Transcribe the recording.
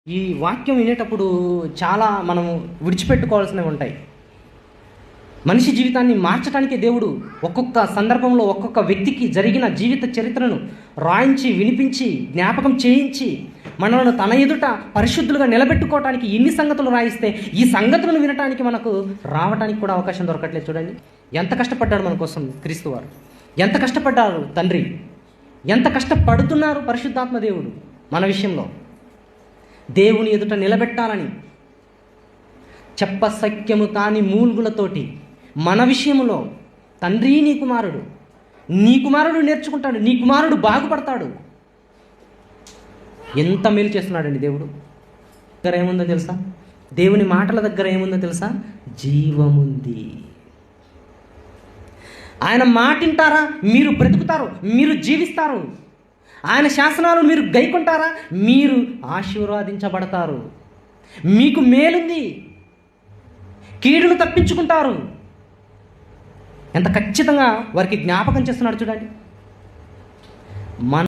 ఈ వాక్యం వినేటప్పుడు చాలా మనము విడిచిపెట్టుకోవాల్సినవి ఉంటాయి. మనిషి జీవితాన్ని మార్చడానికి దేవుడు ఒక్కొక్క సందర్భంలో ఒక్కొక్క వ్యక్తికి జరిగిన జీవిత చరిత్రను రాయించి, వినిపించి, జ్ఞాపకం చేయించి మనల్ని తన ఎదుట పరిశుద్ధులుగా నిలబెట్టుకోవటానికి ఎన్ని సంగతులు రాయిస్తే ఈ సంగతులను వినటానికి మనకు రావటానికి కూడా అవకాశం దొరకట్లేదు. చూడండి, ఎంత కష్టపడ్డాడు మన కోసం క్రీస్తు వారు, ఎంత కష్టపడ్డారు తండ్రి, ఎంత కష్టపడుతున్నారు పరిశుద్ధాత్మ దేవుడు మన విషయంలో. దేవుని ఎదుట నిలబెట్టాలని చెప్పసఖ్యము కాని మూల్గులతోటి మన విషయంలో తండ్రి నీ కుమారుడు నేర్చుకుంటాడు, నీ కుమారుడు బాగుపడతాడు. ఎంత మేలు చేస్తున్నాడండి దేవుడు. దగ్గర ఏముందో తెలుసా? దేవుని మాటల దగ్గర ఏముందో తెలుసా? జీవముంది. ఆయన మాటింటారా, మీరు బ్రతుకుతారు, మీరు జీవిస్తారు. ఆయన శాసనాలు మీరు గైకుంటారా, మీరు ఆశీర్వాదించబడతారు. మీకు మేలుంది, కీడును తప్పించుకుంటారు. ఎంత ఖచ్చితంగా వారికి జ్ఞాపకం చేస్తున్నాడు చూడండి. మన